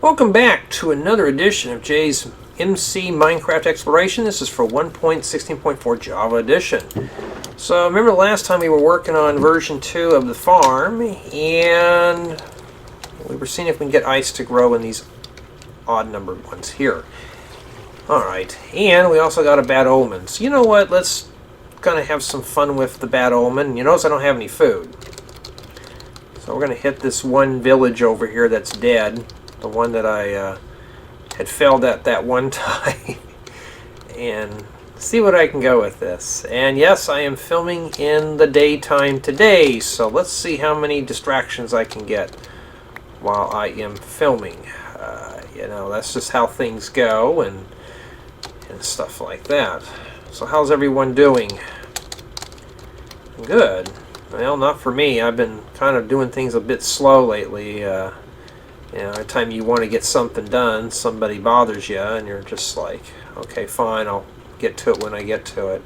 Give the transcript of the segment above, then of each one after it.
Welcome back to another edition of Jay's MC Minecraft Exploration. This is for 1.16.4 Java Edition. So remember last time we were working on version 2 of the farm, and we were seeing if we can get ice to grow in these odd numbered ones here. Alright, and we also got a bad omen. So you know what, let's kind of have some fun with the bad omen. You notice I don't have any food. So we're going to hit this one village over here that's dead. The one that I had failed at that one time. And see what I can go with this. And yes, I am filming in the daytime today. So let's see how many distractions I can get while I am filming. You know, that's just how things go and stuff like that. So how's everyone doing? Good. Well, not for me. I've been kind of doing things a bit slow lately. You know, every time you want to get something done, somebody bothers you, and you're just like, okay, fine, I'll get to it when I get to it.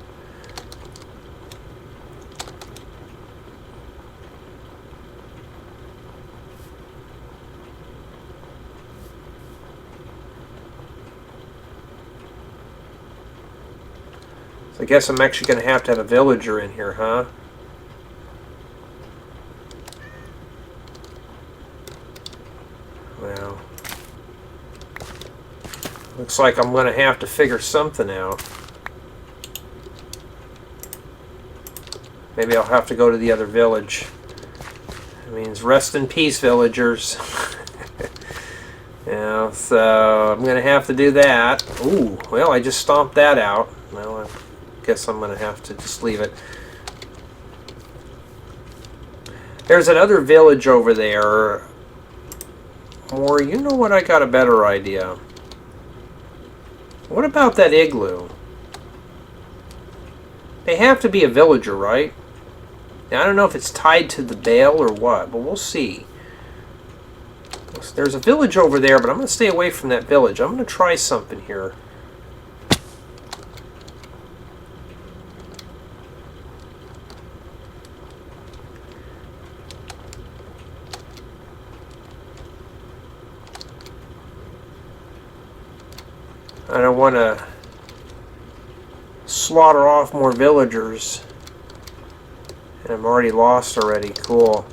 So I guess I'm actually going to have a villager in here, huh? Well, looks like I'm going to have to figure something out. Maybe I'll have to go to the other village. It means rest in peace, villagers. Yeah, so I'm going to have to do that. Ooh, well, I just stomped that out. Well, I guess I'm going to have to just leave it. There's another village over there. Or, you know what, I got a better idea. What about that igloo? They have to be a villager, right? Now, I don't know if it's tied to the bale or what, but we'll see. There's a village over there, but I'm going to stay away from that village. I'm going to try something here. I don't want to slaughter off more villagers. And I'm already lost already. Cool.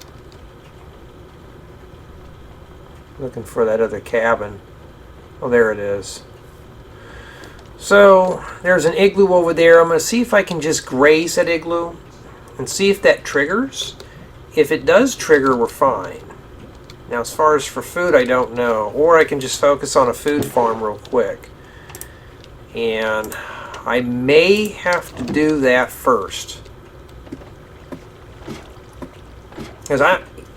Looking for that other cabin. Oh, there it is. So, there's an igloo over there. I'm going to see if I can just graze that igloo and see if that triggers. If it does trigger, we're fine. Now, as far as for food, I don't know. Or I can just focus on a food farm real quick. And I may have to do that first. Because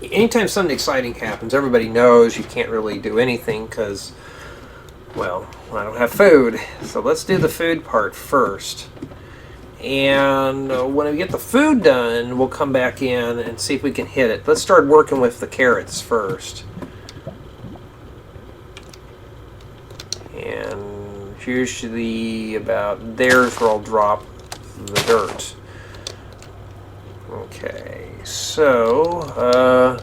anytime something exciting happens, everybody knows you can't really do anything because, well, I don't have food. So let's do the food part first. And when we get the food done, we'll come back in and see if we can hit it. Let's start working with the carrots first. And usually about there's where I'll drop the dirt. Okay, so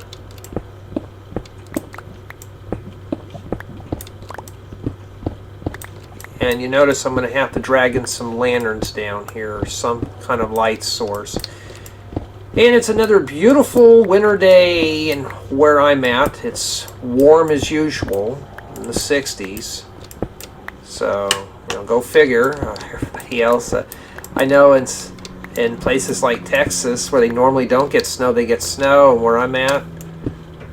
and you notice I'm going to have to drag in some lanterns down here, some kind of light source. And it's another beautiful winter day, and where I'm at, it's warm as usual in the 60s. So, you know, go figure. Everybody else, I know in places like Texas where they normally don't get snow, they get snow. And where I'm at,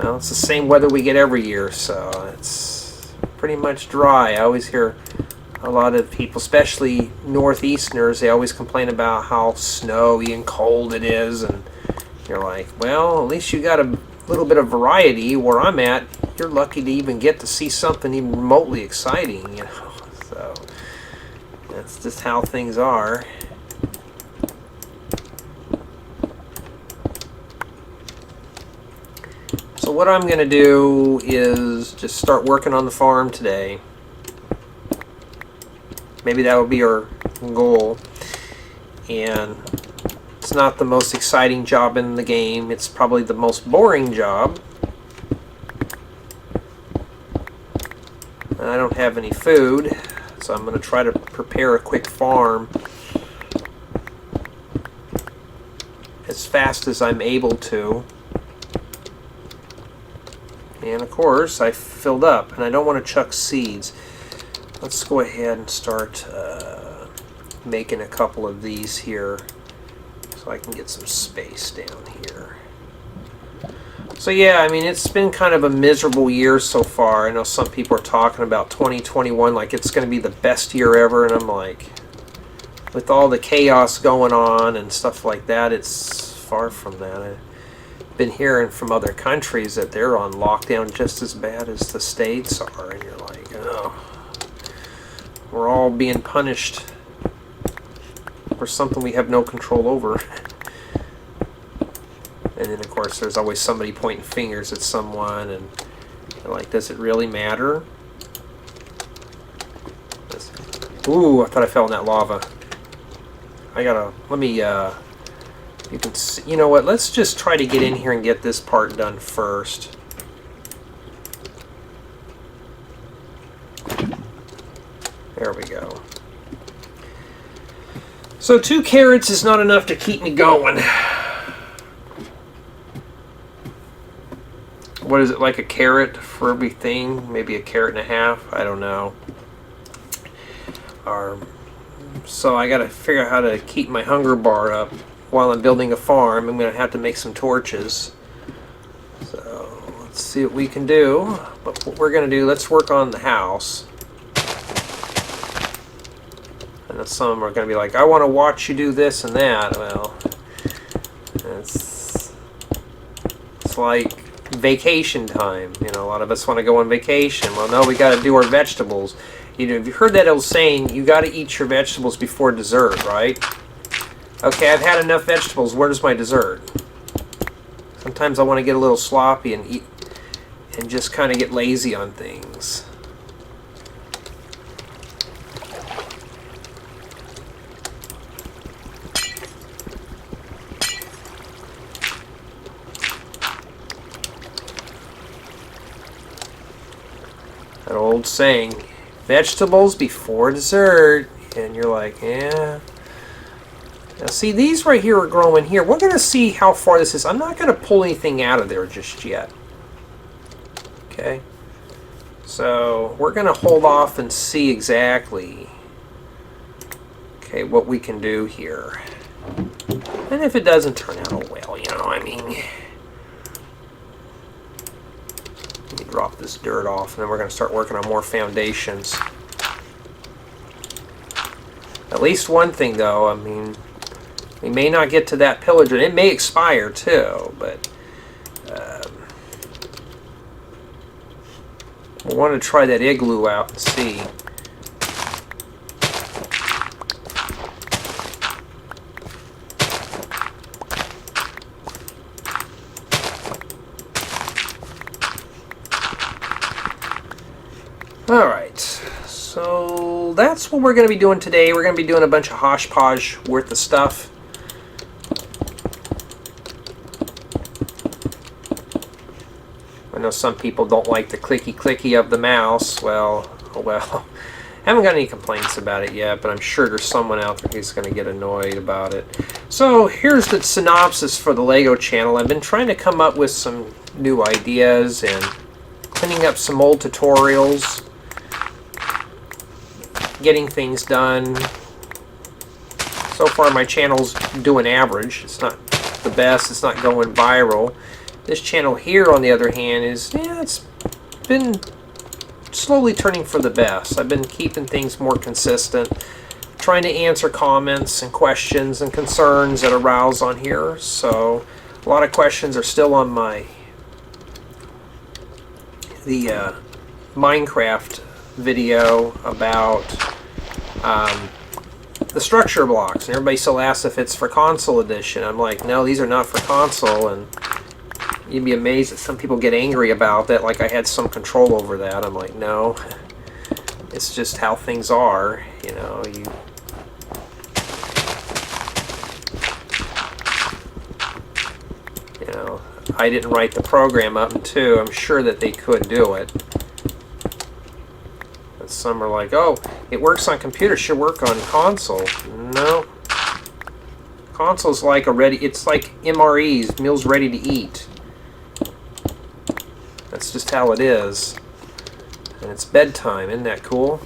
well, it's the same weather we get every year. So it's pretty much dry. I always hear a lot of people, especially Northeasterners, they always complain about how snowy and cold it is. And you're like, well, at least you got a little bit of variety. Where I'm at, you're lucky to even get to see something even remotely exciting, you know. So that's just how things are. So what I'm going to do is just start working on the farm today. Maybe that will be our goal. And it's not the most exciting job in the game. It's probably the most boring job. I don't have any food, so I'm going to try to prepare a quick farm as fast as I'm able to. And of course, I filled up, and I don't want to chuck seeds. Let's go ahead and start making a couple of these here so I can get some space down here. So yeah, I mean, it's been kind of a miserable year so far. I know some people are talking about 2021 like it's going to be the best year ever, and I'm like, with all the chaos going on and stuff like that, it's far from that. I've been hearing from other countries that they're on lockdown just as bad as the States are, and you're like, oh, we're all being punished for something we have no control over. And then, of course, there's always somebody pointing fingers at someone, and they're like, does it really matter? Ooh, I thought I fell in that lava. I gotta, let me, you can see, you know what, let's just try to get in here and get this part done first. There we go. So 2 carrots is not enough to keep me going. What is it, like a carrot for everything? Maybe a carrot and a half? I don't know. So I gotta figure out how to keep my hunger bar up while I'm building a farm. I'm gonna have to make some torches. So let's see what we can do. But what we're gonna do, let's work on the house. I know some of them are gonna be like, I want to watch you do this and that. Well, it's like vacation time. You know, a lot of us want to go on vacation. Well, no, we got to do our vegetables. You know, have you heard that old saying, you got to eat your vegetables before dessert, right? Okay, I've had enough vegetables. Where's my dessert? Sometimes I want to get a little sloppy and eat and just kind of get lazy on things. That old saying, vegetables before dessert, and you're like, yeah. Now see, these right here are growing here. We're going to see how far this is. I'm not going to pull anything out of there just yet. Okay. So we're going to hold off and see exactly, okay, what we can do here. And if it doesn't turn out, oh well, you know, I mean, let me drop this dirt off, and then we're going to start working on more foundations. At least one thing, though, I mean, we may not get to that pillager. It may expire, too, but we want to try that igloo out and see. Alright, so that's what we're going to be doing today. We're going to be doing a bunch of hodgepodge worth of stuff. I know some people don't like the clicky of the mouse. Well, oh well. I haven't got any complaints about it yet, but I'm sure there's someone out there who's going to get annoyed about it. So here's the synopsis for the Lego channel. I've been trying to come up with some new ideas and cleaning up some old tutorials, getting things done. So far my channel's doing average. It's not the best, it's not going viral. This channel here, on the other hand, is, yeah, it's been slowly turning for the best. I've been keeping things more consistent, trying to answer comments and questions and concerns that arouse on here. So a lot of questions are still on the Minecraft video about the structure blocks, and everybody still asks if it's for console edition. I'm like, no, these are not for console, and you'd be amazed that some people get angry about that, like I had some control over that. I'm like, no, it's just how things are, you know. You know, I didn't write the program up, and two, I'm sure that they could do it. But some are like, oh, it works on computer, should work on console. No. Console's like it's like MREs, meals ready to eat. That's just how it is. And it's bedtime, isn't that cool?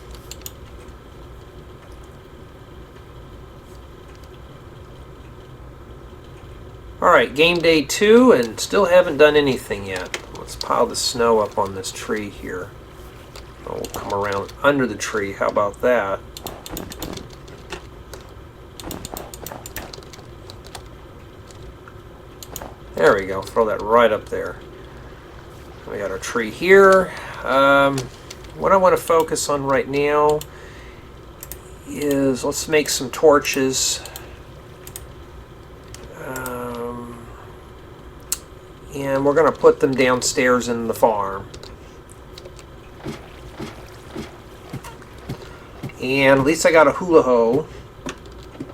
Alright, game day 2, and still haven't done anything yet. Let's pile the snow up on this tree here. Oh, we'll come around under the tree. How about that? There we go. Throw that right up there. We got our tree here. What I want to focus on right now is let's make some torches. And we're going to put them downstairs in the farm. And at least I got a hula hoe.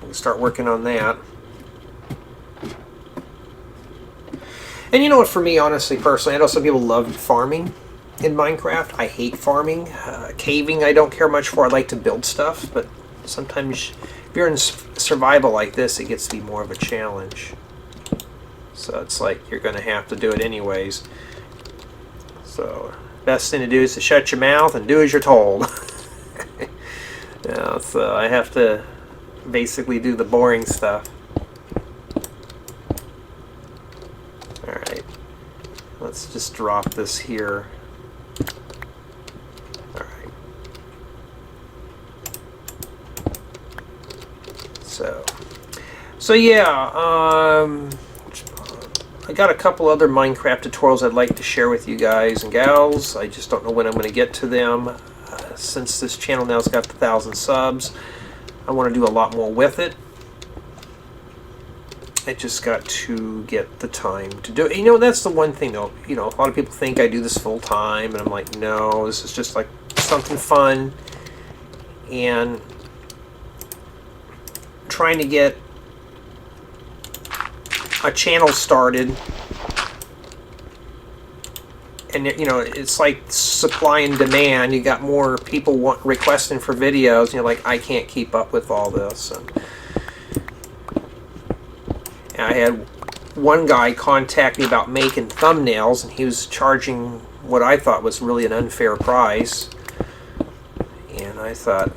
We'll start working on that. And you know what, for me, honestly, personally, I know some people love farming in Minecraft. I hate farming. Caving, I don't care much for. I like to build stuff, but sometimes if you're in survival like this, it gets to be more of a challenge. So it's like you're going to have to do it anyways. So best thing to do is to shut your mouth and do as you're told. Yeah, so I have to basically do the boring stuff. Alright, let's just drop this here. Alright. So yeah, I got a couple other Minecraft tutorials I'd like to share with you guys and gals. I just don't know when I'm going to get to them. Since this channel now's got 1,000 subs, I want to do a lot more with it. I just got to get the time to do it. You know, that's the one thing though. You know, a lot of people think I do this full time, and I'm like, no, this is just like something fun. And trying to get a channel started, and you know, it's like supply and demand. You got more people requesting for videos, and you're like, I can't keep up with all this. And I had one guy contact me about making thumbnails, and he was charging what I thought was really an unfair price. And I thought,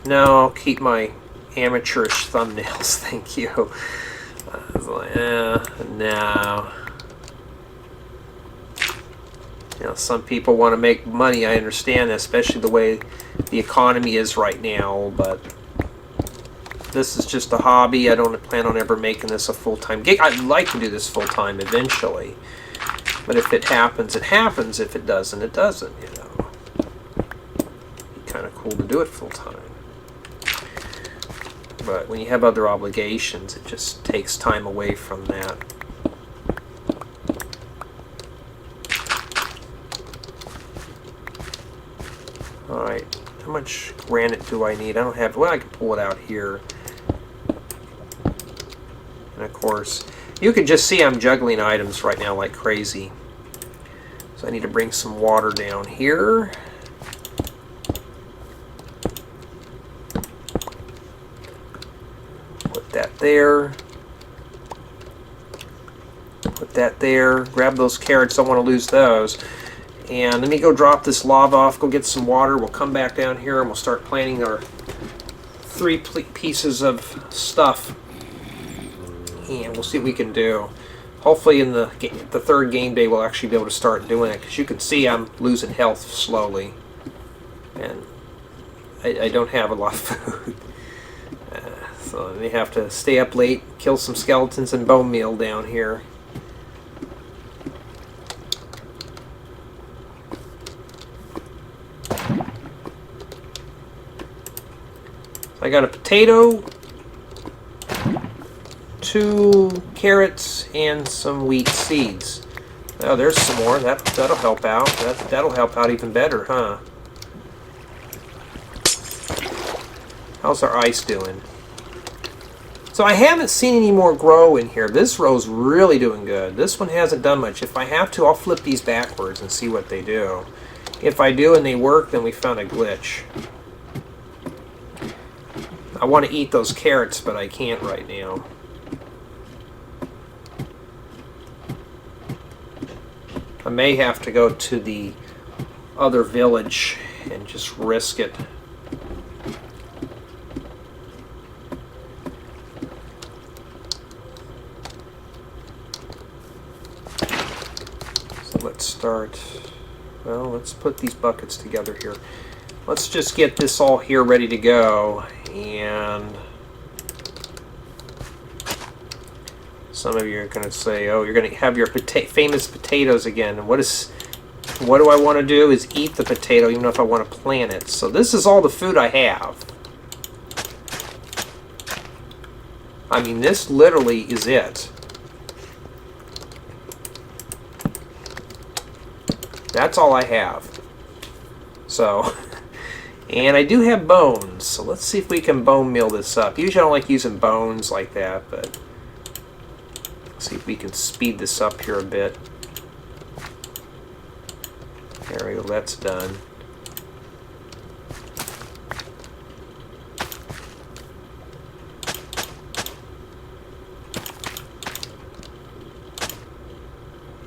no, I'll keep my amateurish thumbnails, thank you. I was like, no. You know, some people want to make money. I understand that, especially the way the economy is right now, but this is just a hobby. I don't plan on ever making this a full-time gig. I'd like to do this full-time eventually, but if it happens, it happens. If it doesn't, it doesn't, you know. It'd be kind of cool to do it full-time. But when you have other obligations, it just takes time away from that. Alright, how much granite do I need? I don't have, well, I can pull it out here. And of course, you can just see I'm juggling items right now like crazy. So I need to bring some water down here. Put that there. Put that there. Grab those carrots, don't want to lose those. And let me go drop this lava off, go get some water. We'll come back down here and we'll start planting our 3 pieces of stuff. And we'll see what we can do. Hopefully in the third game day we'll actually be able to start doing it. Because you can see I'm losing health slowly. And I don't have a lot of food. So I may have to stay up late, kill some skeletons and bone meal down here. I got a potato, 2 carrots, and some wheat seeds. Oh, there's some more. That'll help out. That'll help out even better, huh? How's our ice doing? So I haven't seen any more grow in here. This row's really doing good. This one hasn't done much. If I have to, I'll flip these backwards and see what they do. If I do and they work, then we found a glitch. I want to eat those carrots, but I can't right now. I may have to go to the other village and just risk it. So let's start. Well, let's put these buckets together here. Let's just get this all here ready to go. And some of you are going to say, oh, you're going to have your famous potatoes again. And what do I want to do is eat the potato even if I want to plant it. So this is all the food I have. I mean, this literally is it. That's all I have. So, and I do have bones, so let's see if we can bone meal this up. Usually I don't like using bones like that, but let's see if we can speed this up here a bit. There we go, that's done.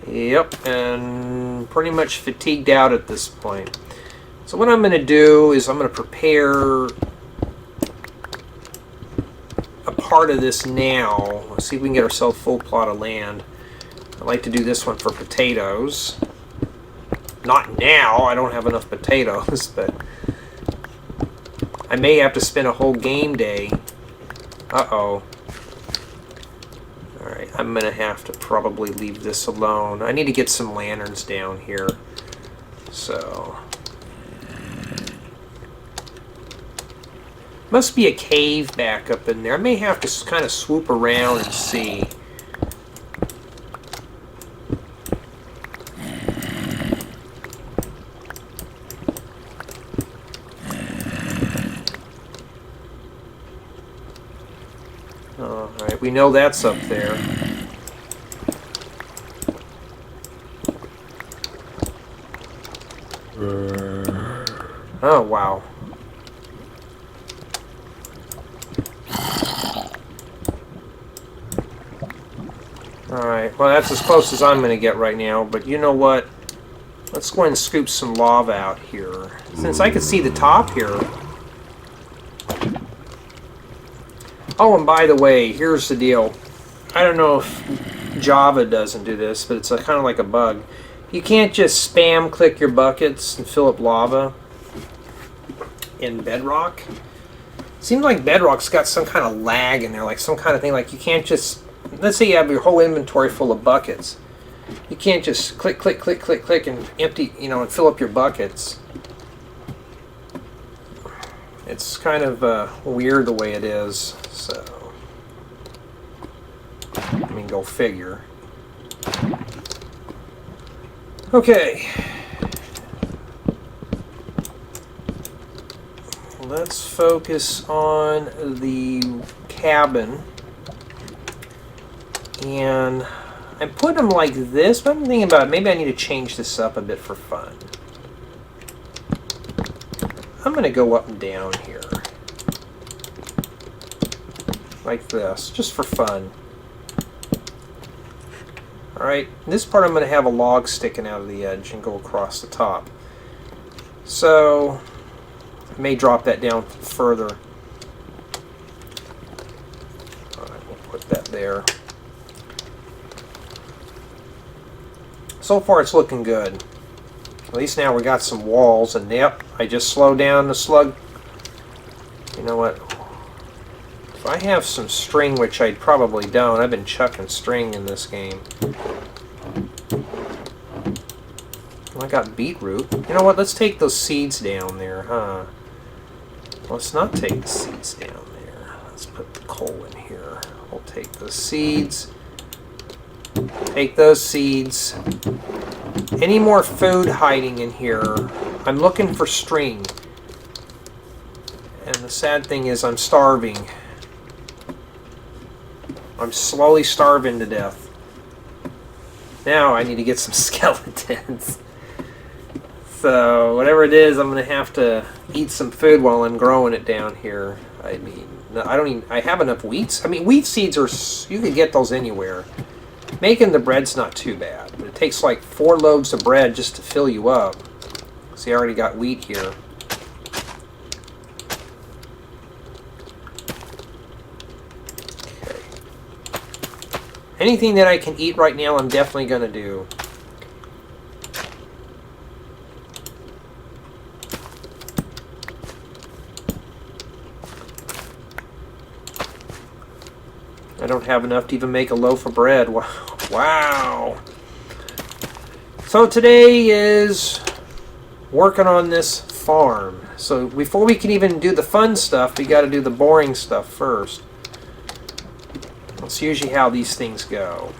Yep, and pretty much fatigued out at this point. So what I'm going to do is I'm going to prepare a part of this now. Let's see if we can get ourselves a full plot of land. I'd like to do this one for potatoes. Not now, I don't have enough potatoes, but I may have to spend a whole game day. Uh-oh. Alright, I'm going to have to probably leave this alone. I need to get some lanterns down here. So, must be a cave back up in there. I may have to kind of swoop around and see. Alright, we know that's up there. Oh, wow. Alright, well that's as close as I'm going to get right now, but you know what? Let's go ahead and scoop some lava out here. Since I can see the top here. Oh, and by the way, here's the deal. I don't know if Java doesn't do this, but it's kind of like a bug. You can't just spam click your buckets and fill up lava in Bedrock. Seems like Bedrock's got some kind of lag in there, like some kind of thing. Like you can't just, let's say you have your whole inventory full of buckets. You can't just click, click, click, click, click, and empty, and fill up your buckets. It's kind of weird the way it is, so I mean, go figure. Okay, let's focus on the cabin, and I put them like this, but I'm thinking about it. Maybe I need to change this up a bit for fun. I'm going to go up and down here. Like this, just for fun. Alright, this part I'm going to have a log sticking out of the edge and go across the top. So, I may drop that down further. Alright, we'll put that there. So far it's looking good. At least now we got some walls, and yep, I just slowed down the slug. You know what? If I have some string, which I probably don't, I've been chucking string in this game. I got beetroot. You know what? Let's take those seeds down there, huh? Let's not take the seeds down there. Let's put the coal in here. We'll take the seeds. Take those seeds. Any more food hiding in here? I'm looking for string. And the sad thing is I'm starving. I'm slowly starving to death. Now I need to get some skeletons. So whatever it is, I'm gonna have to eat some food while I'm growing it down here. I mean, I have enough wheats. I mean, wheat seeds you can get those anywhere. Making the bread's not too bad, but it takes like 4 loaves of bread just to fill you up. See, I already got wheat here. Okay. Anything that I can eat right now, I'm definitely going to do. I don't have enough to even make a loaf of bread. Wow. So today is working on this farm. So before we can even do the fun stuff, we got to do the boring stuff first. That's usually how these things go.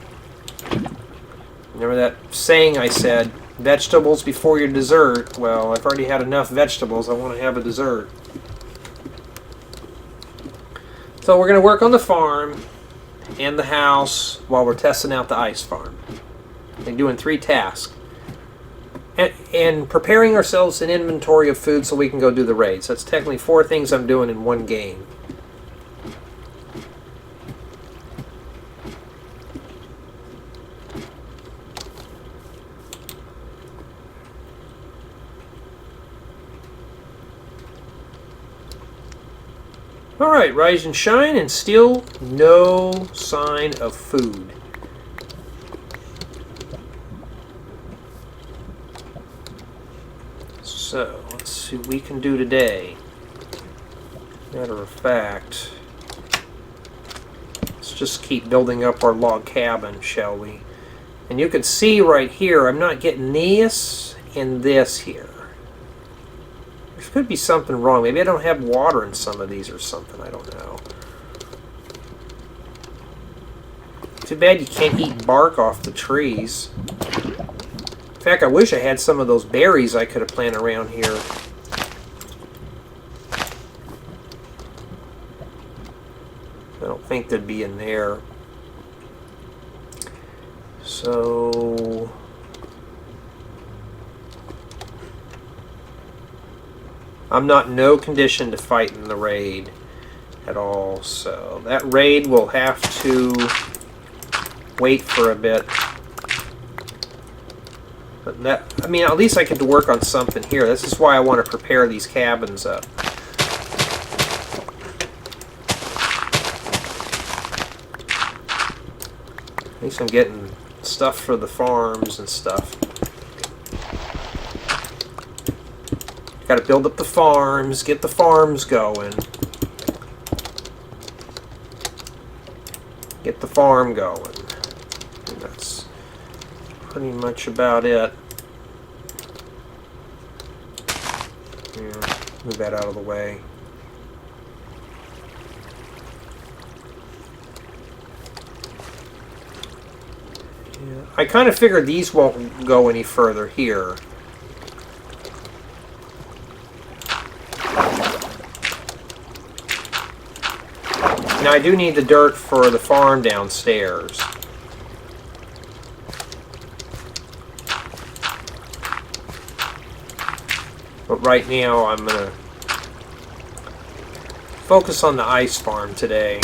Remember that saying I said, vegetables before your dessert? Well, I've already had enough vegetables. I want to have a dessert. So we're going to work on the farm and the house while we're testing out the ice farm. We're doing 3 tasks. And preparing ourselves an inventory of food so we can go do the raids. That's technically 4 things I'm doing in one game. Alright, rise and shine, and still no sign of food. So, let's see what we can do today. Matter of fact, let's just keep building up our log cabin, shall we? And you can see right here, I'm not getting this and this here. There could be something wrong. Maybe I don't have water in some of these or something. I don't know. Too bad you can't eat bark off the trees. In fact, I wish I had some of those berries I could have planted around here. I don't think they'd be in there. So I'm not in no condition to fight in the raid at all, so that raid will have to wait for a bit. But that, I mean, at least I get to work on something here. This is why I want to prepare these cabins up. At least I'm getting stuff for the farms and stuff. Got to build up the farms, get the farms going. Get the farm going. And that's pretty much about it. Yeah, move that out of the way. Yeah, I kind of figured these won't go any further here. Now I do need the dirt for the farm downstairs. But right now I'm going to focus on the ice farm today.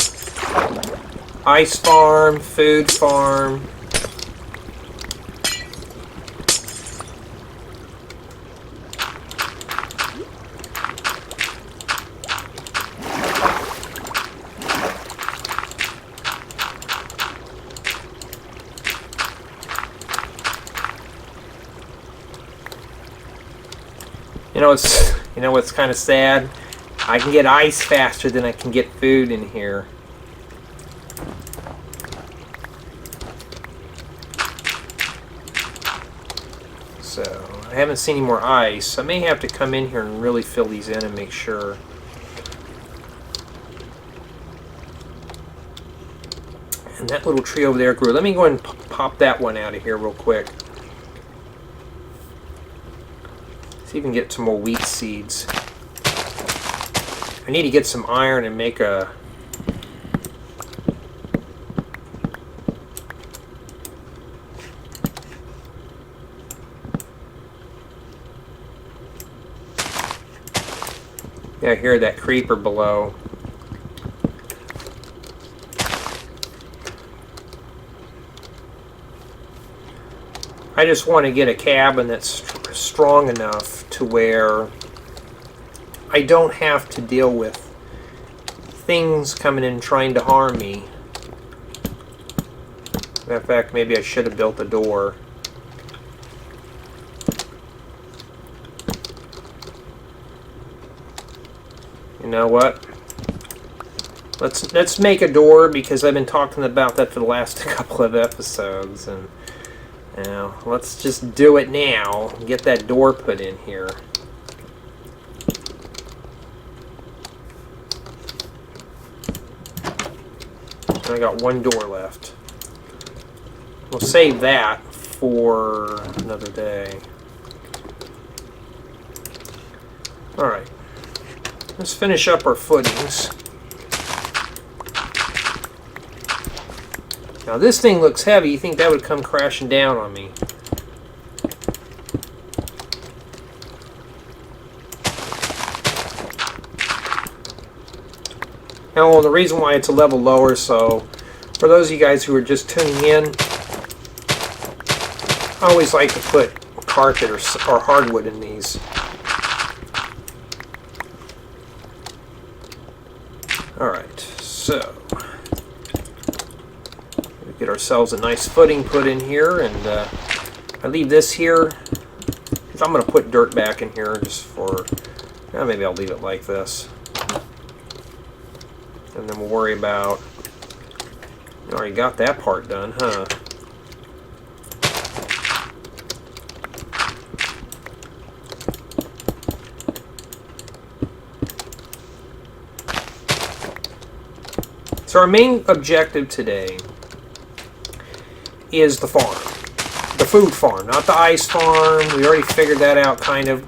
Ice farm, food farm. You know what's kind of sad? I can get ice faster than I can get food in here. So, I haven't seen any more ice. I may have to come in here and really fill these in and make sure. And that little tree over there grew. Let me go ahead and pop that one out of here real quick. See if we can get some more wheat seeds. I need to get some iron and make a... Yeah, I hear that creeper below. I just want to get a cabin that's strong enough to where I don't have to deal with things coming in trying to harm me. Matter of fact, maybe I should have built a door. You know what? Let's make a door, because I've been talking about that for the last couple of episodes, and let's just do it now. Get that door put in here. I got one door left. We'll save that for another day. Alright. Let's finish up our footings. Now this thing looks heavy. You think that would come crashing down on me. Now, the reason why it's a level lower, so for those of you guys who are just tuning in, I always like to put carpet or hardwood in these. Alright, so we get ourselves a nice footing put in here, and I leave this here because I'm going to put dirt back in here just for, maybe I'll leave it like this. And then we'll worry about, you already got that part done, huh? So our main objective today is the farm. The food farm, not the ice farm. We already figured that out, kind of.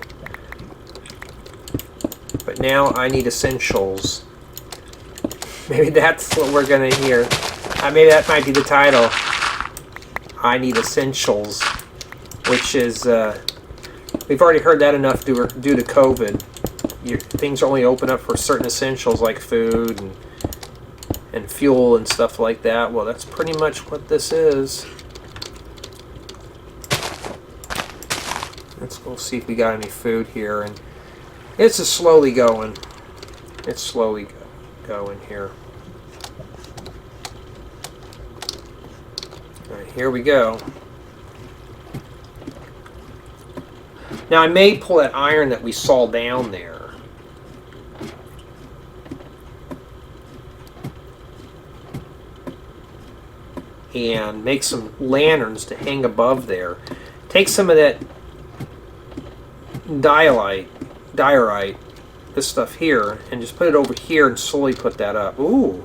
But now I need essentials. Maybe that's what we're going to hear. Maybe that might be the title. I need essentials. Which is, we've already heard that enough due to COVID. Things only open up for certain essentials like food and fuel and stuff like that. Well, that's pretty much what this is. Let's go see if we got any food here. And it's just slowly going. It's slowly going here. Alright, here we go. Now I may pull that iron that we saw down there. And make some lanterns to hang above there. Take some of that diorite, this stuff here, and just put it over here and slowly put that up. Ooh.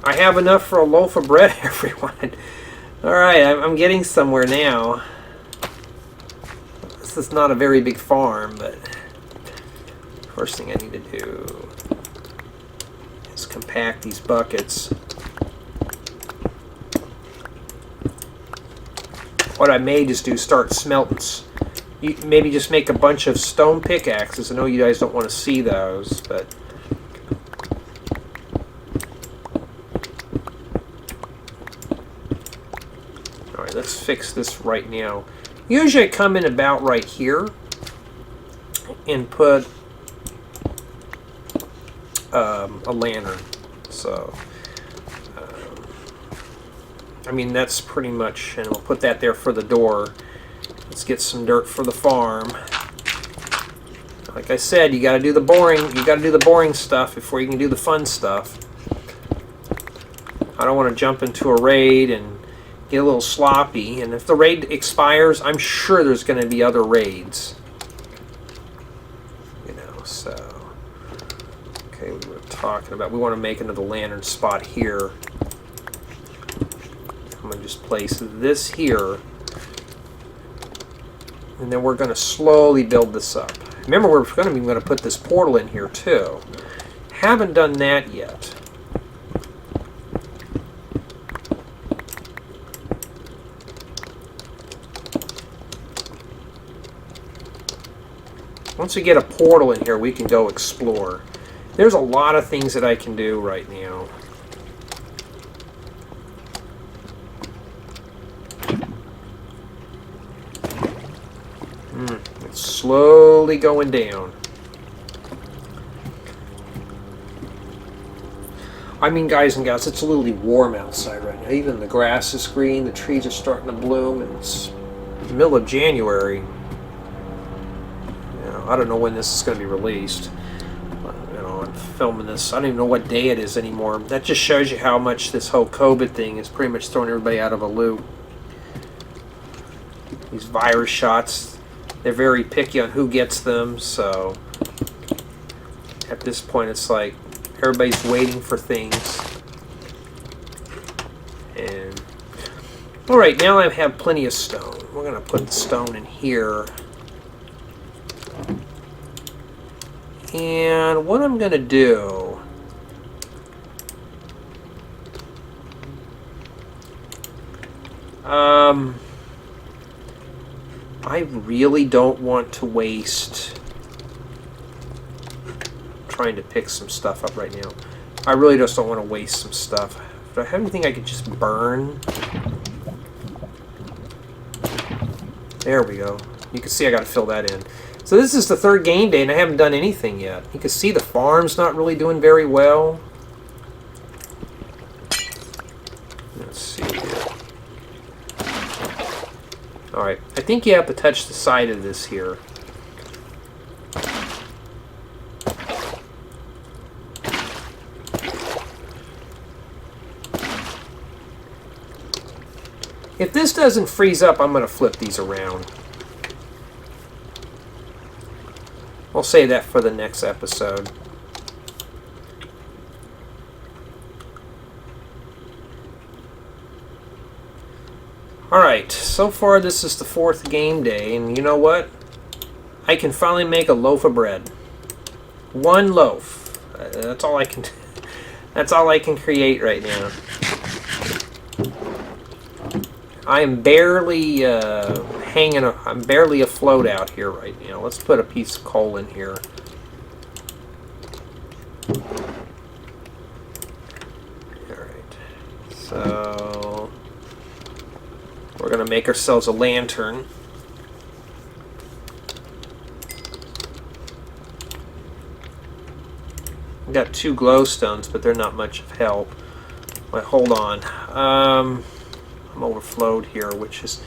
I have enough for a loaf of bread, everyone. Alright, I'm getting somewhere now. This is not a very big farm, but first thing I need to do is compact these buckets. What I may just do is start smelting. Maybe just make a bunch of stone pickaxes. I know you guys don't want to see those, but alright, let's fix this right now. Usually I come in about right here and put a lantern. So I mean, that's pretty much, and we'll put that there for the door. Let's get some dirt for the farm. Like I said, you gotta do the boring. You gotta do the boring stuff before you can do the fun stuff. I don't want to jump into a raid and get a little sloppy. And if the raid expires, I'm sure there's going to be other raids. You know, so okay, we were talking about we want to make another lantern spot here. I'm going to just place this here. And then we're going to slowly build this up. Remember, we're going to put this portal in here too. Haven't done that yet. Once we get a portal in here, we can go explore. There's a lot of things that I can do right now. It's slowly going down. I mean, guys and gals, it's literally warm outside right now. Even the grass is green, the trees are starting to bloom, and it's the middle of January. I don't know when this is going to be released. I'm filming this. I don't even know what day it is anymore. That just shows you how much this whole COVID thing is pretty much throwing everybody out of a loop. These virus shots, they're very picky on who gets them, so at this point it's like everybody's waiting for things. And alright, now I have plenty of stone. We're going to put the stone in here. And what I'm going to do, I really don't want to waste trying to pick some stuff up right now. I really just don't want to waste some stuff. Do I have anything I could just burn? There we go. You can see I got to fill that in. So this is the third game day and I haven't done anything yet. You can see the farm's not really doing very well. Let's see here. Alright, I think you have to touch the side of this here. If this doesn't freeze up, I'm going to flip these around. We'll save that for the next episode. Alright, so far this is the fourth game day, and you know what? I can finally make a loaf of bread. One loaf. That's all I can that's all I can create right now. I am barely I'm barely afloat out here right now. Let's put a piece of coal in here. Alright. So we're gonna make ourselves a lantern. I've got 2 glowstones, but they're not much of help. Wait, hold on. I'm overflowed here, which is,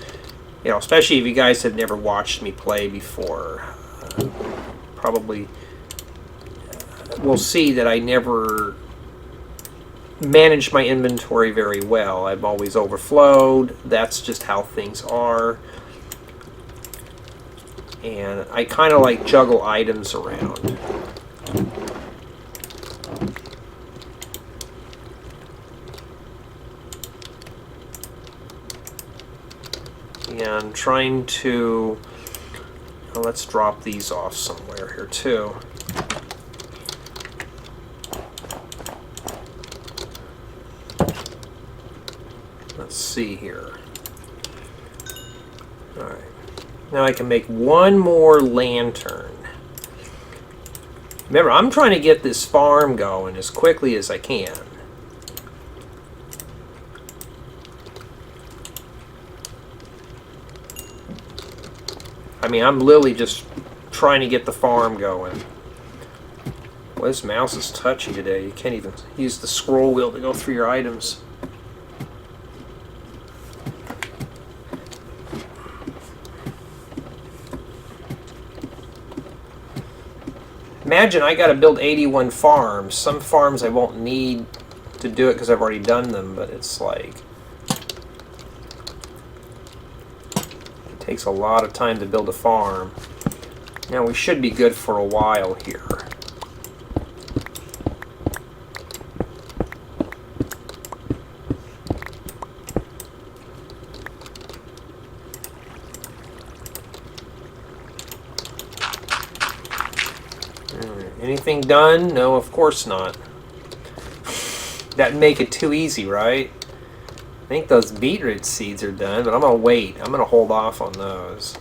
especially if you guys have never watched me play before, probably will see that I never manage my inventory very well. I'm always overflowed. That's just how things are. And I kind of like juggle items around. And trying to, let's drop these off somewhere here too. Let's see here. Alright. Now I can make one more lantern. Remember, I'm trying to get this farm going as quickly as I can. I mean, I'm literally just trying to get the farm going. Well, this mouse is touchy today. You can't even use the scroll wheel to go through your items. Imagine I got to build 81 farms. Some farms I won't need to do it because I've already done them, but it's like takes a lot of time to build a farm. Now we should be good for a while here. Anything done? No, of course not. That'd make it too easy, right? I think those beetroot seeds are done, but I'm going to wait. I'm going to hold off on those.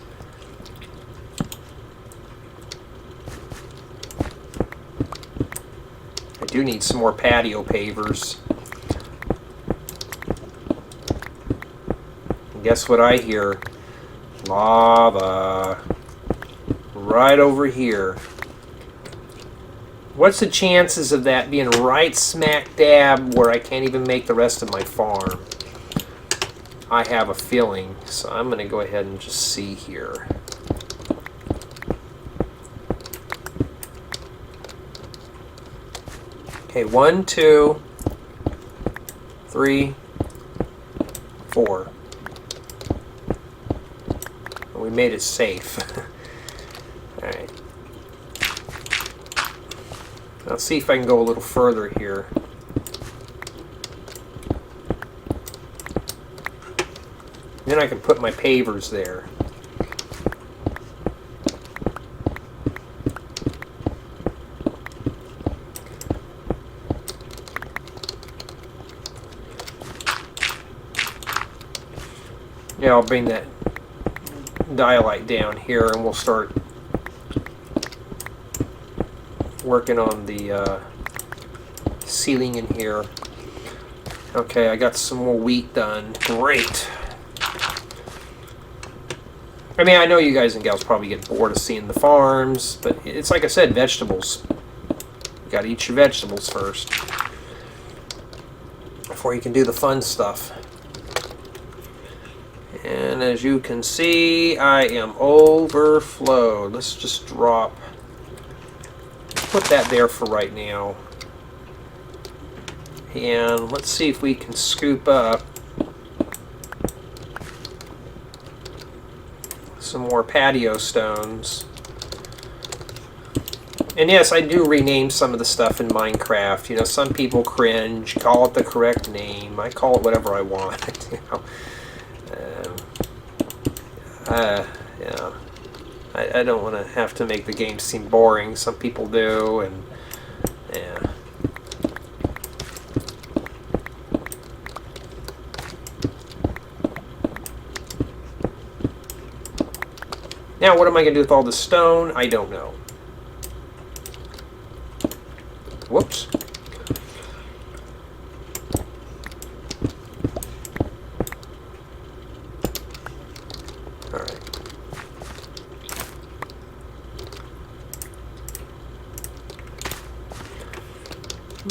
do need some more patio pavers. And guess what I hear? Lava. Right over here. What's the chances of that being right smack dab where I can't even make the rest of my farm? I have a feeling, so I'm going to go ahead and just see here. Okay, 1, 2, 3, 4. We made it safe. Alright. Let's see if I can go a little further here. Then I can put my pavers there. Yeah, I'll bring that dialight down here and we'll start working on the ceiling in here. Okay, I got some more wheat done. Great. I mean, I know you guys and gals probably get bored of seeing the farms, but it's like I said, vegetables. You gotta eat your vegetables first before you can do the fun stuff. And as you can see, I am overflowed. Let's just drop, put that there for right now. And let's see if we can scoop up some more patio stones. And yes, I do rename some of the stuff in Minecraft. You know, some people cringe, call it the correct name. I call it whatever I want. You know. Yeah. I don't want to have to make the game seem boring. Some people do, and yeah. Now, what am I going to do with all the stone? I don't know. Whoops.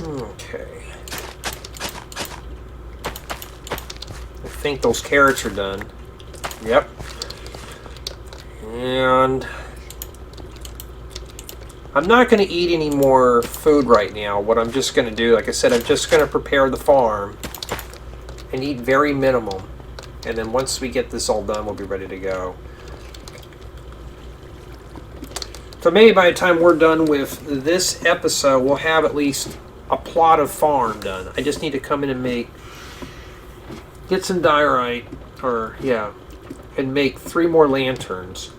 Okay. I think those carrots are done. Yep. And I'm not going to eat any more food right now. What I'm just going to do, like I said, I'm just going to prepare the farm and eat very minimum. And then once we get this all done, we'll be ready to go. So maybe by the time we're done with this episode, we'll have at least a plot of farm done. I just need to come in and get some diorite, and make 3 more lanterns.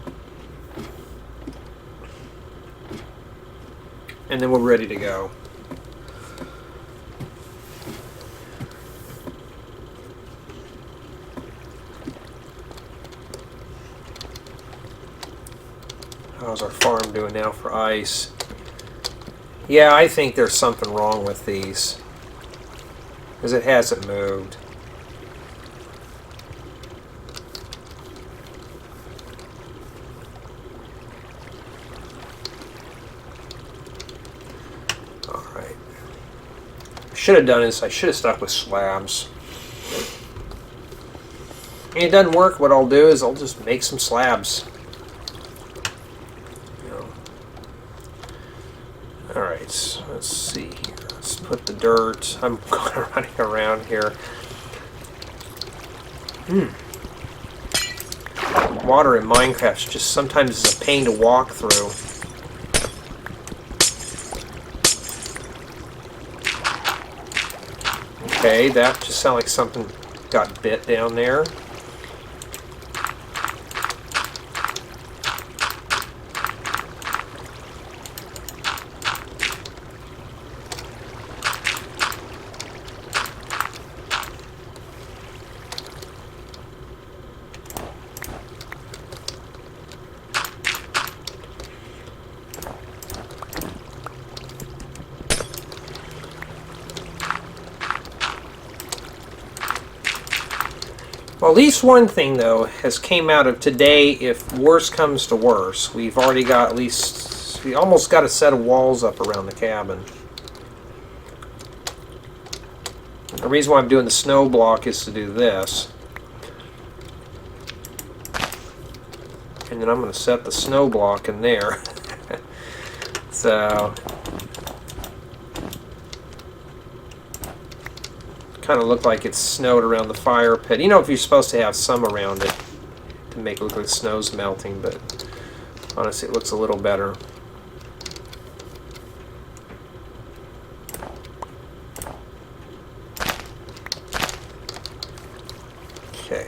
And then we're ready to go. How's our farm doing now for ice? Yeah, I think there's something wrong with these, because it hasn't moved. Alright. Should have done is I should have stuck with slabs. And it doesn't work, what I'll do is I'll just make some slabs. Alright, so let's see here. Let's put the dirt. I'm kind of running around here. Water in Minecraft just sometimes is a pain to walk through. Okay, that just sounded like something got bit down there. Well, at least one thing, though, has came out of today. If worse comes to worse, we've already got at least... we almost got a set of walls up around the cabin. The reason why I'm doing the snow block is to do this. And then I'm going to set the snow block in there. So... kind of look like it's snowed around the fire pit. You know, if you're supposed to have some around it to make it look like snow's melting, but honestly it looks a little better. Okay.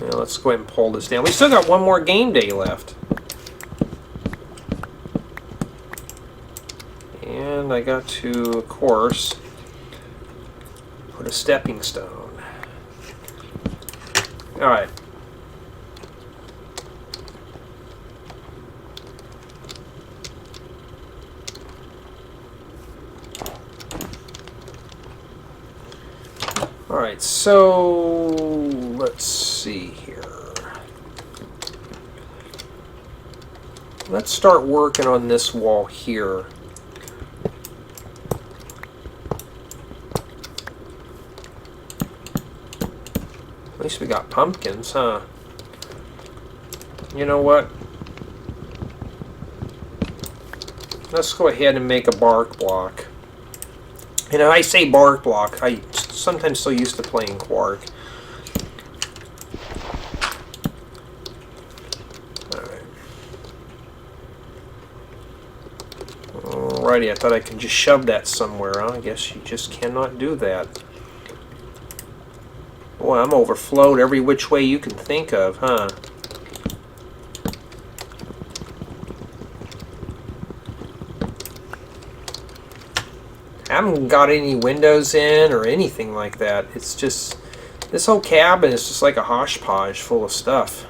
Now let's go ahead and pull this down. We still got one more game day left. And I got to, of course, put a stepping stone. Alright. Alright, so let's see here. Let's start working on this wall here. At least we got pumpkins, huh? You know what? Let's go ahead and make a bark block. You know, I say bark block. I sometimes so used to playing Quark. Alright. Alrighty, I thought I could just shove that somewhere. Huh? I guess you just cannot do that. Boy, I'm overflowed every which way you can think of, huh? I haven't got any windows in or anything like that. It's just, this whole cabin is just like a hodgepodge full of stuff.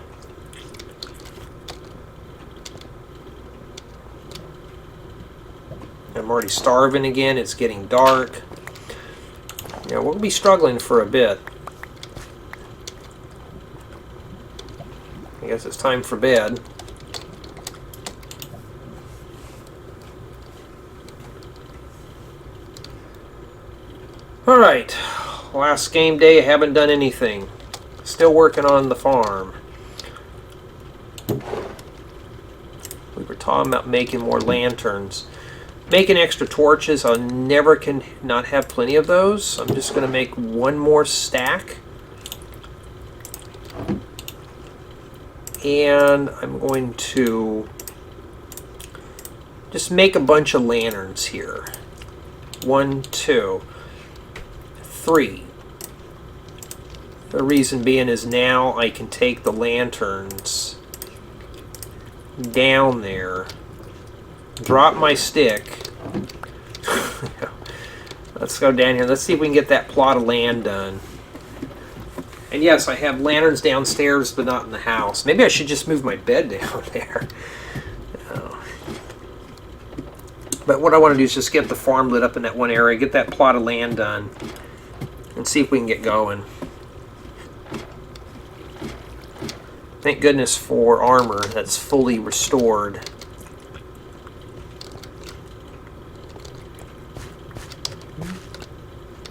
I'm already starving again. It's getting dark. Yeah, we'll be struggling for a bit. I guess it's time for bed. Alright, last game day, I haven't done anything. Still working on the farm. We were talking about making more lanterns. Making extra torches, I never can not have plenty of those. I'm just going to make one more stack. And I'm going to just make a bunch of lanterns here. 1, 2, 3. The reason being is now I can take the lanterns down there, drop my stick. Let's go down here. Let's see if we can get that plot of land done. And yes, I have lanterns downstairs, but not in the house. Maybe I should just move my bed down there. Oh. But what I want to do is just get the farm lit up in that one area, get that plot of land done, and see if we can get going. Thank goodness for armor that's fully restored.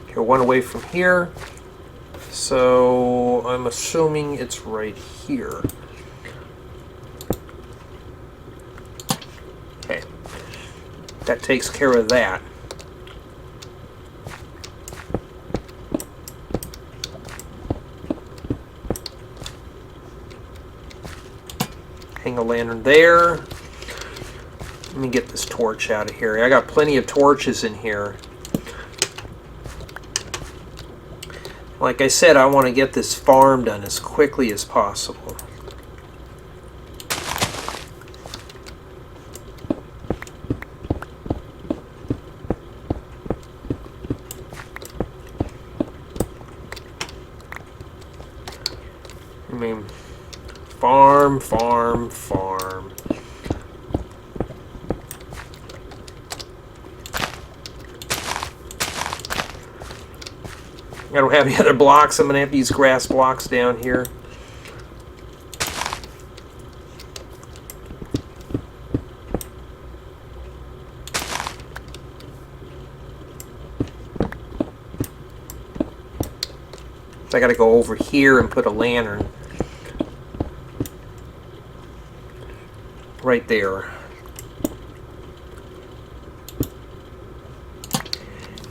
Okay, one away from here. So I'm assuming it's right here. Okay, that takes care of that. Hang a lantern there. Let me get this torch out of here. I got plenty of torches in here. Like I said, I want to get this farm done as quickly as possible. I mean, farm, farm, farm. I don't have any other blocks. I'm going to have to use grass blocks down here. So I got to go over here and put a lantern right there.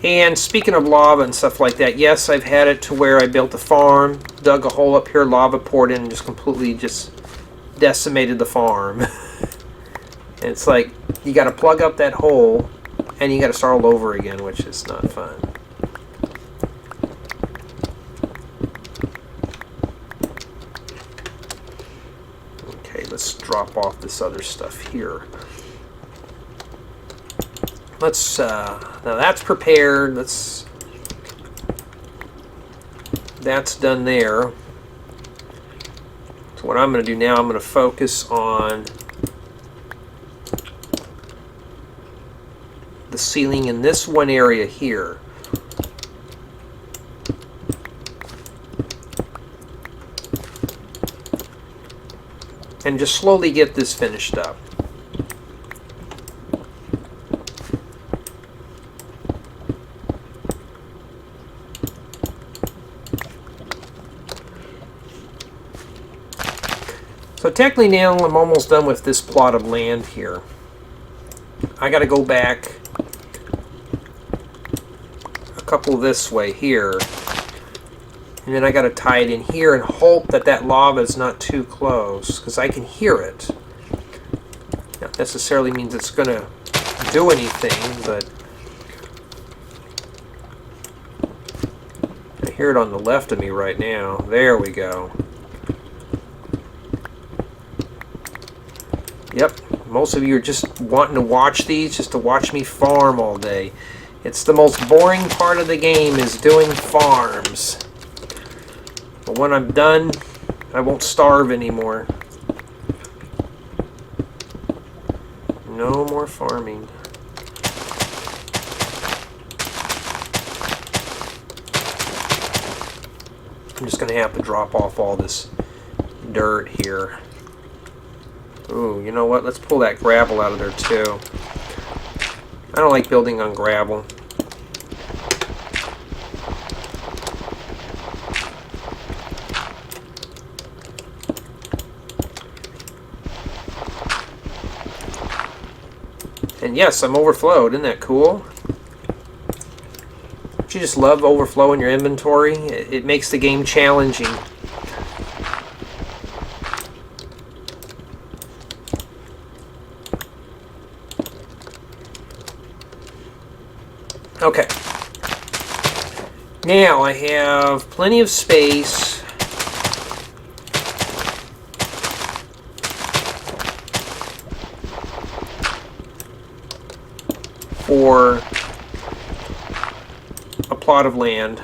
And speaking of lava and stuff like that, yes, I've had it to where I built a farm, dug a hole up here, lava poured in, and just completely just decimated the farm. And it's like, you got to plug up that hole, and you got to start all over again, which is not fun. Okay, let's drop off this other stuff here. Let's, now that's prepared, that's done there. So what I'm going to do now, I'm going to focus on the ceiling in this one area here. And just slowly get this finished up. So technically now I'm almost done with this plot of land here. I got to go back a couple this way here. And then I got to tie it in here and hope that that lava is not too close, because I can hear it. Not necessarily means it's going to do anything, but I hear it on the left of me right now. There we go. Yep, most of you are just wanting to watch these just to watch me farm all day. It's the most boring part of the game, is doing farms. But when I'm done, I won't starve anymore. No more farming. I'm just going to have to drop off all this dirt here. Ooh, you know what? Let's pull that gravel out of there too. I don't like building on gravel. And yes, I'm overflowed. Isn't that cool? Don't you just love overflow in your inventory? It makes the game challenging. Okay. Now I have plenty of space for a plot of land.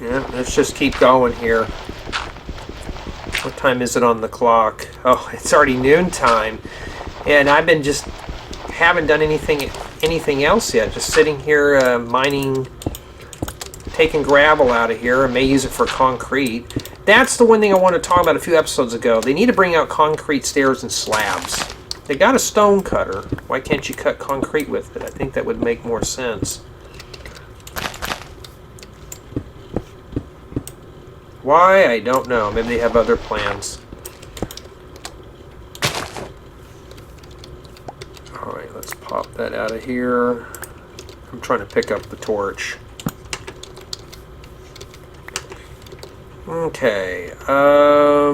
Yeah, let's just keep going here. What time is it on the clock? Oh, it's already noontime. And I've been just haven't done anything else yet. Just sitting here mining, taking gravel out of here. I may use it for concrete. That's the one thing I want to talk about a few episodes ago. They need to bring out concrete stairs and slabs. They got a stone cutter. Why can't you cut concrete with it? I think that would make more sense. Why? I don't know. Maybe they have other plans. Alright, let's pop that out of here. I'm trying to pick up the torch. Okay. We're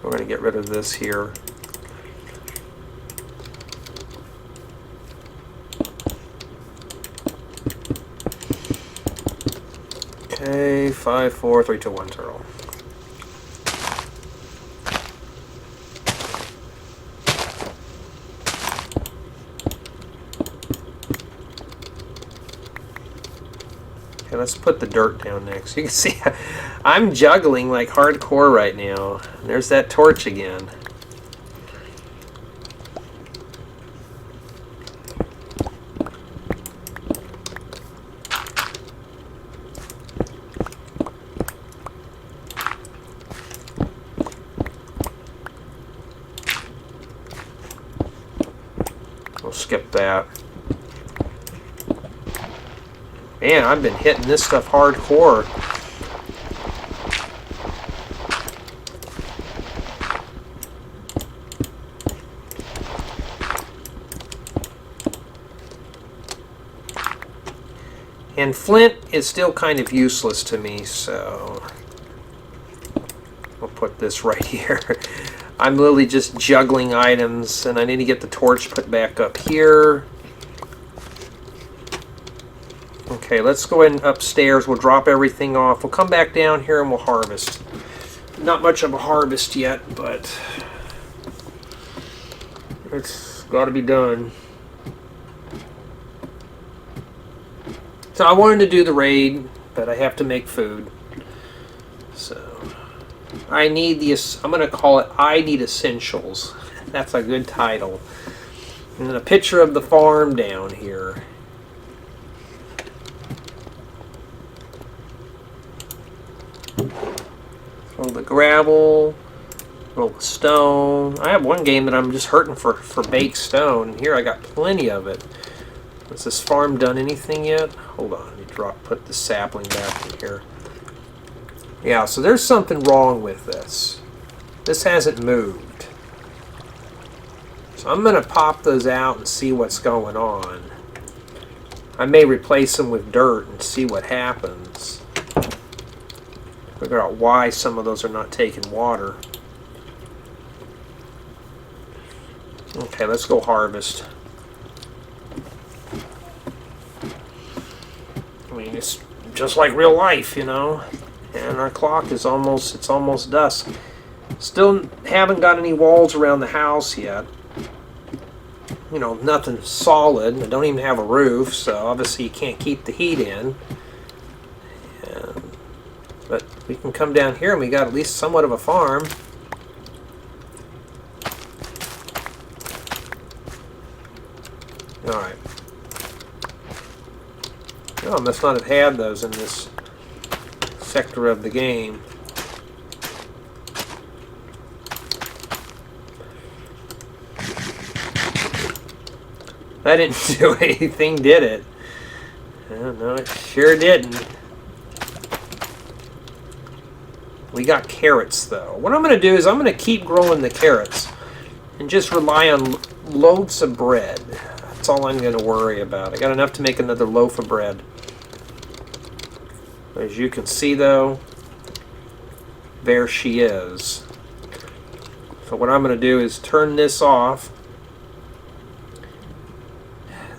going to get rid of this here. Okay, 5, 4, 3, 2, 1, 0. Okay, let's put the dirt down next. You can see I'm juggling like hardcore right now. There's that torch again. We'll skip that. Man, I've been hitting this stuff hardcore. And flint is still kind of useless to me, so I'll put this right here. I'm literally just juggling items, and I need to get the torch put back up here. Okay, let's go ahead and upstairs. We'll drop everything off. We'll come back down here and we'll harvest. Not much of a harvest yet, but it's got to be done. So I wanted to do the raid, but I have to make food. So I need I'm going to call it I Need Essentials. That's a good title. And then a picture of the farm down here. All the gravel, all the stone. I have one game that I'm just hurting for baked stone. And here I got plenty of it. Has this farm done anything yet? Hold on, let me put the sapling back in here. Yeah, so there's something wrong with this. This hasn't moved. So I'm going to pop those out and see what's going on. I may replace them with dirt and see what happens. Figure out why some of those are not taking water. Okay, let's go harvest. I mean, it's just like real life, you know. And our clock is it's almost dusk. Still haven't got any walls around the house yet. You know, nothing solid. I don't even have a roof, so obviously you can't keep the heat in. But we can come down here and we got at least somewhat of a farm. Alright. Oh, I must not have had those in this sector of the game. That didn't do anything, did it? No, it sure didn't. We got carrots, though. What I'm going to do is I'm going to keep growing the carrots and just rely on loaves of bread. That's all I'm going to worry about. I got enough to make another loaf of bread. As you can see, though, there she is. So what I'm going to do is turn this off.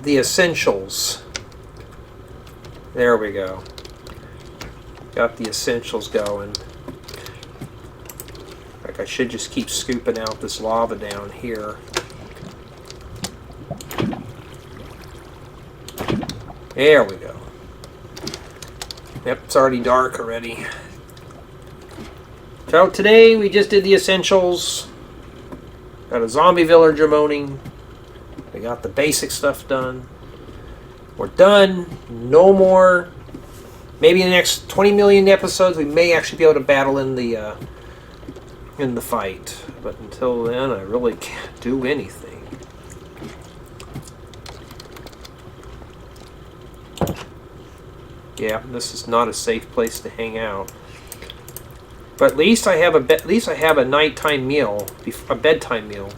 The essentials. There we go. Got the essentials going. I should just keep scooping out this lava down here. There we go. Yep, it's already dark already. So today we just did the essentials. Got a zombie villager moaning. We got the basic stuff done. We're done. No more. Maybe in the next 20 million episodes we may actually be able to battle in the fight, but until then I really can't do anything. Yeah, this is not a safe place to hang out. But at least I have a nighttime meal, a bedtime meal.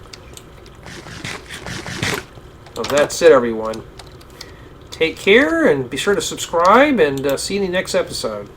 So that's it, everyone. Take care and be sure to subscribe, and see you in the next episode.